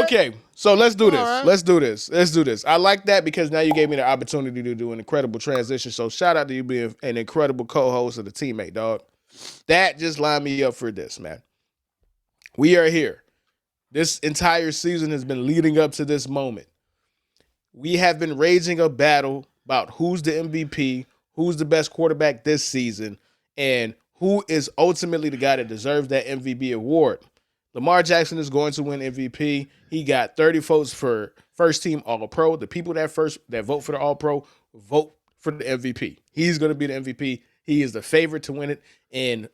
Okay, so let's do All this. right. Let's do this. Let's do this. I like that because now you gave me the opportunity to do an incredible transition. So shout out to you being an incredible co-host and a teammate, dog. That just lined me up for this, man. We are here. This entire season has been leading up to this moment. We have been raging a battle about who's the MVP, who's the best quarterback this season, and who is ultimately the guy that deserves that MVP award. Lamar Jackson is going to win MVP. He got 30 votes for first team All Pro. The people that vote for the All Pro vote for the MVP. He's going to be the MVP. He is the favorite to win it in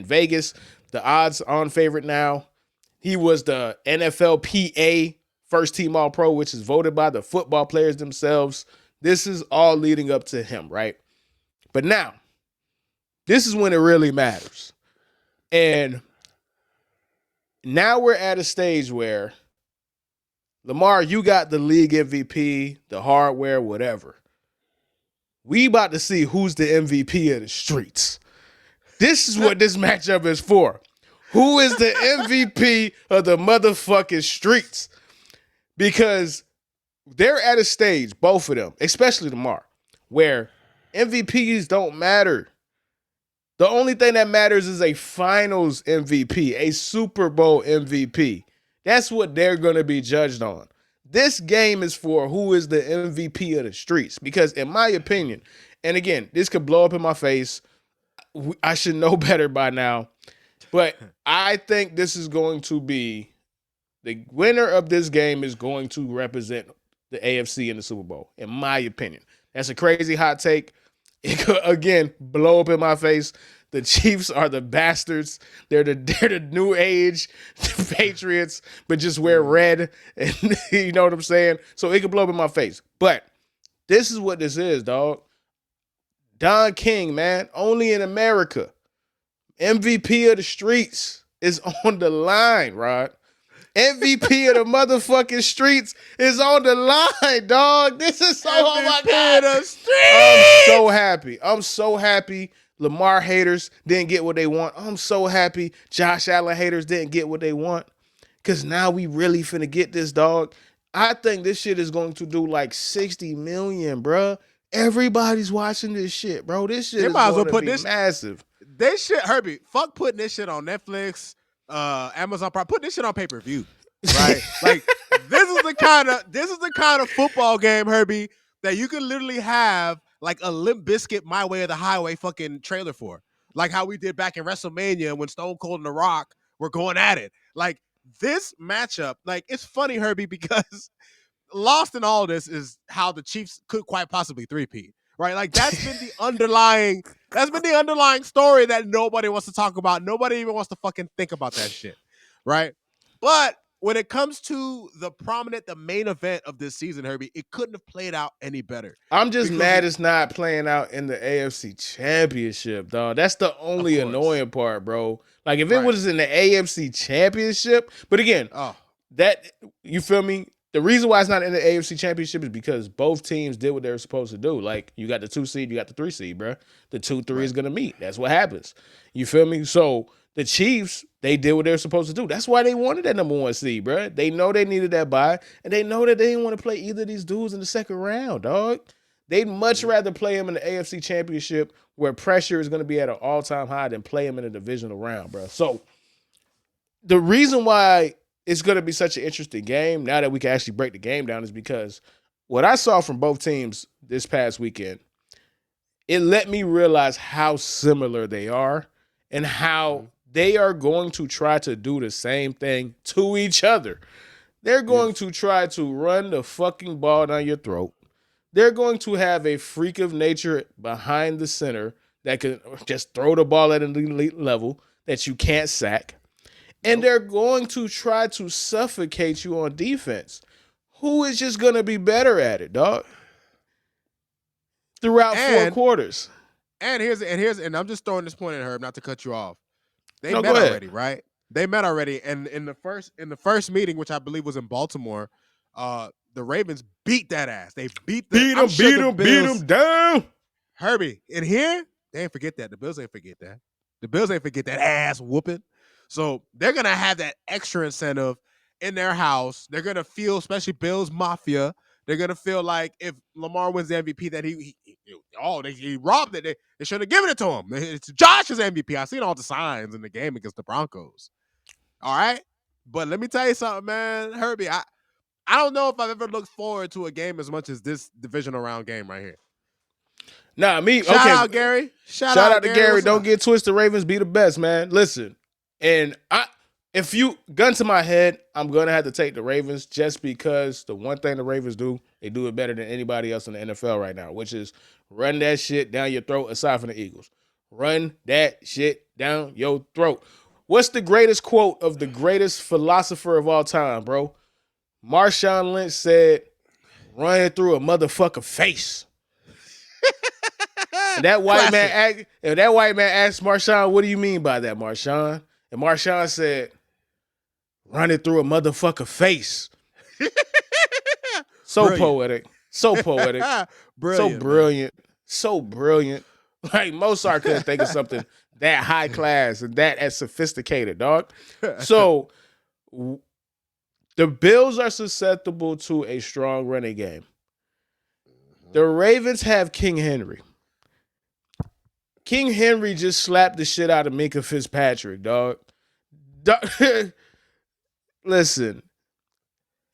Vegas. The odds on favorite now. He was the NFLPA first team All Pro, which is voted by the football players themselves. This is all leading up to him, right? But now, this is when it really matters. And now we're at a stage where, Lamar, you got the league MVP, the hardware, whatever. We about to see who's the MVP of the streets. This is what this matchup is for. Who is the MVP of the motherfucking streets? Because they're at a stage, both of them, especially Lamar, where MVPs don't matter. The only thing that matters is a finals MVP, a Super Bowl MVP. That's what they're going to be judged on. This game is for who is the MVP of the streets. Because in my opinion, and again, this could blow up in my face. I should know better by now. But I think this is going to be the winner of this game is going to represent the AFC in the Super Bowl, in my opinion. That's a crazy hot take. It could, again, blow up in my face. The Chiefs are the bastards. They're the new age Patriots, but just wear red. And you know what I'm saying? So it could blow up in my face. But this is what this is, dog. Don King, man, only in America. MVP of the streets is on the line, Rod. MVP of the motherfucking streets is on the line, dog. This is so, oh my God. Of the streets. I'm so happy. I'm so happy Lamar haters didn't get what they want. I'm so happy Josh Allen haters didn't get what they want. Because now we really finna get this, dog. I think this shit is going to do like 60 million, bruh. Everybody's watching this shit, bro. This shit They is might as well going to put be this- massive. They shit, Herbie. Fuck putting this shit on Netflix, Amazon Prime. Put this shit on pay-per-view, right? Like this is the kind of football game, Herbie, that you can literally have like a Limp Bizkit My Way or the Highway fucking trailer for, like how we did back in WrestleMania when Stone Cold and The Rock were going at it. Like this matchup, like it's funny, Herbie, because lost in all this is how the Chiefs could quite possibly three-peat. Right, like that's been the underlying story that nobody wants to talk about. Nobody even wants to fucking think about that shit, right? But when it comes to the main event of this season, Herbie, it couldn't have played out any better. I'm just mad it's not playing out in the AFC Championship, dog. That's the only annoying part, bro. Like if it was in the AFC Championship, but again, that you feel me? The reason why it's not in the AFC Championship is because both teams did what they were supposed to do. Like, you got the 2 seed, you got the 3 seed, bro. The 2-3 is going to meet. That's what happens. You feel me? So, the Chiefs, they did what they were supposed to do. That's why they wanted that number 1 seed, bro. They know they needed that bye, and they know that they didn't want to play either of these dudes in the second round, dog. They'd much rather play him in the AFC Championship where pressure is going to be at an all-time high than play him in a divisional round, bro. So, the reason why it's going to be such an interesting game now that we can actually break the game down is because what I saw from both teams this past weekend, it let me realize how similar they are and how they are going to try to do the same thing to each other. They're going to try to run the fucking ball down your throat. They're going to have a freak of nature behind the center that can just throw the ball at an elite level that you can't sack. And they're going to try to suffocate you on defense. Who is just going to be better at it, dog? Throughout 4 quarters. And I'm just throwing this point at Herb, not to cut you off. They met already, right? They met already, and in the first meeting, which I believe was in Baltimore, the Ravens beat that ass. They beat them down. Herbie, in here, they ain't forget that. The Bills ain't forget that. The Bills ain't forget that ass whooping. So they're going to have that extra incentive in their house. They're gonna feel, especially Bills Mafia. They're gonna feel like if Lamar wins the MVP, that he robbed it. They should have given it to him. It's Josh's MVP. I seen all the signs in the game against the Broncos. All right, but let me tell you something, man, Herbie. I don't know if I've ever looked forward to a game as much as this divisional round game right here. Nah, me. Shout Okay. out Gary. Shout out to Gary. What's Don't up? get twisted. Ravens be the best, man. Listen, and if you gun to my head, I'm gonna have to take the Ravens just because the one thing the Ravens do, they do it better than anybody else in the NFL right now, which is run that shit down your throat. Aside from the Eagles, run that shit down your throat. What's the greatest quote of the greatest philosopher of all time, bro? Marshawn Lynch said, "Run it through a motherfucker face." And that white man asked Marshawn, "What do you mean by that, Marshawn?" And Marshawn said, "Run it through a motherfucker face." So Brilliant. poetic. So poetic. Brilliant, so brilliant. Man. So brilliant. Like Mozart couldn't think of something that high class and that as sophisticated, dog. So the Bills are susceptible to a strong running game. The Ravens have King Henry. King Henry just slapped the shit out of Minka Fitzpatrick, dog. Listen,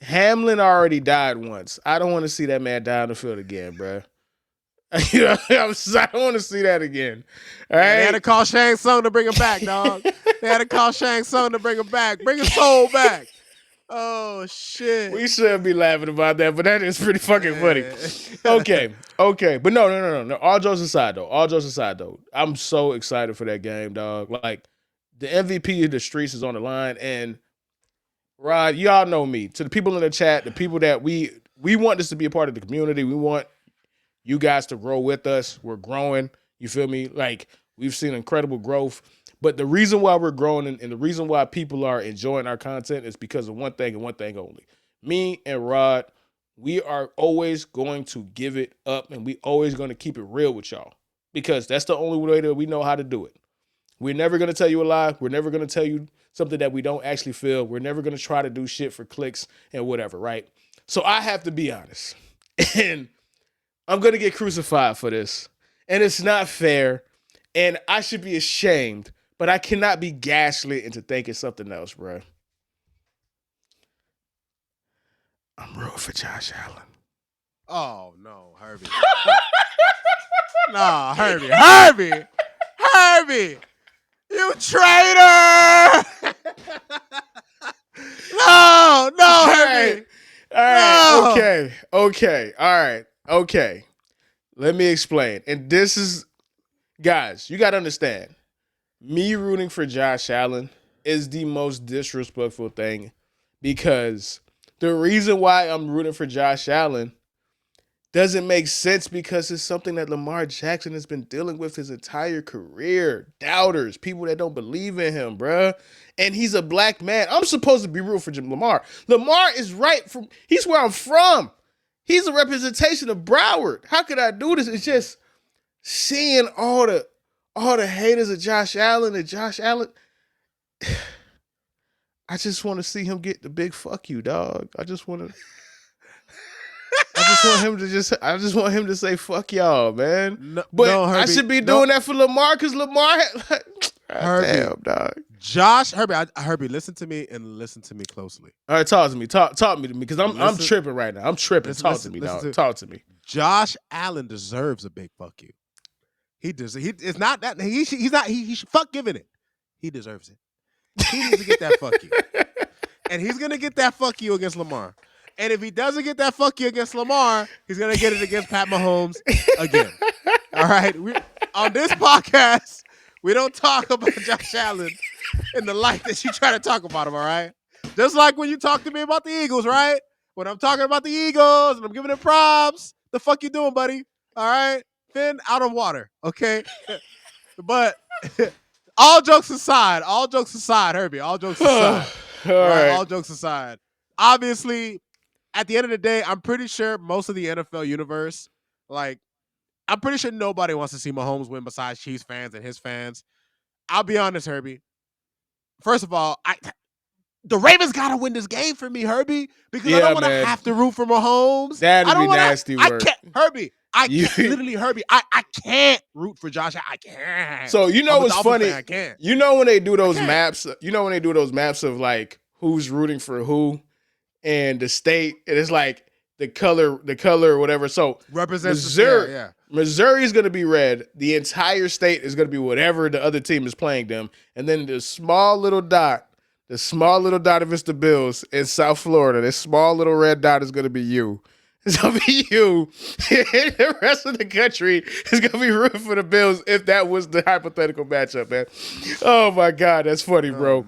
Hamlin already died once. I don't want to see that man die on the field again, bro. I don't want to see that again. All right? They had to call Shang Tsung to bring him back, dog. They had to call Shang Tsung to bring him back. Bring his soul back. Oh, shit. We shouldn't be laughing about that, but that is pretty fucking funny. Okay. But no. All jokes aside, though. I'm so excited for that game, dog. Like, the MVP of the streets is on the line, and Rod, y'all know me. To the people in the chat, the people that we want this to be a part of the community. We want you guys to grow with us. We're growing. You feel me? Like, we've seen incredible growth. But the reason why we're growing and the reason why people are enjoying our content is because of one thing and one thing only. Me and Rod, we are always going to give it up, and we always going to keep it real with y'all because that's the only way that we know how to do it. We're never going to tell you a lie. We're never going to tell you something that we don't actually feel. We're never going to try to do shit for clicks and whatever, right? So I have to be honest. And I'm going to get crucified for this. And it's not fair. And I should be ashamed. But I cannot be gaslit into thinking something else, bro. I'm rooting for Josh Allen. Oh, no, Herbie. Nah, Herbie. You traitor! No, Herbie. All right. No. Okay. All right. Okay. Let me explain. And this is, guys, you got to understand. Me rooting for Josh Allen is the most disrespectful thing because the reason why I'm rooting for Josh Allen doesn't make sense because it's something that Lamar Jackson has been dealing with his entire career. Doubters, people that don't believe in him, bruh. And he's a black man. I'm supposed to be rooting for Lamar. Lamar is he's where I'm from. He's a representation of Broward. How could I do this? It's just seeing all the haters of Josh Allen and Josh Allen. I just want to see him get the big fuck you, dog. I just want him to say fuck y'all, man. No, but Herbie, I should be doing that for Lamar because Lamar had damn, dog. Herbie, listen to me and listen to me closely. All right, talk to me because I'm tripping right now. I'm tripping. Talk to me, dog. Talk to me. Josh Allen deserves a big fuck you. He does. It's not that he should fuck giving it. He deserves it. He needs to get that fuck you, and he's gonna get that fuck you against Lamar. And if he doesn't get that fuck you against Lamar, he's gonna get it against Pat Mahomes again. All right. On this podcast, we don't talk about Josh Allen in the light that you try to talk about him. All right. Just like when you talk to me about the Eagles, right? When I'm talking about the Eagles and I'm giving them props, the fuck you doing, buddy? All right. Fin out of water, okay? But all jokes aside, Herbie, all jokes aside. All jokes aside. Obviously, at the end of the day, I'm pretty sure most of the NFL universe, I'm pretty sure nobody wants to see Mahomes win besides Chiefs fans and his fans. I'll be honest, Herbie. First of all, the Ravens gotta win this game for me, Herbie, because I Yeah, don't want to man. have to root for Mahomes. That'd I don't be want nasty to. I work. can't, Herbie. I You- can't literally, Herbie. I can't root for Josh. I can't. So you know I'm a what's Dolphins funny? fan, I can't. You know when they do those can't. maps. You know when they do those maps of like who's rooting for who, and the state. And it's like the color or whatever. So Represents Missouri. yeah. Missouri is going to be red. The entire state is going to be whatever the other team is playing them, and then the small little dot if it's the Bills in South Florida, this small little red dot is going to be you. It's going to be you. And the rest of the country is going to be rooting for the Bills if that was the hypothetical matchup, man. Oh, my God. That's funny, bro.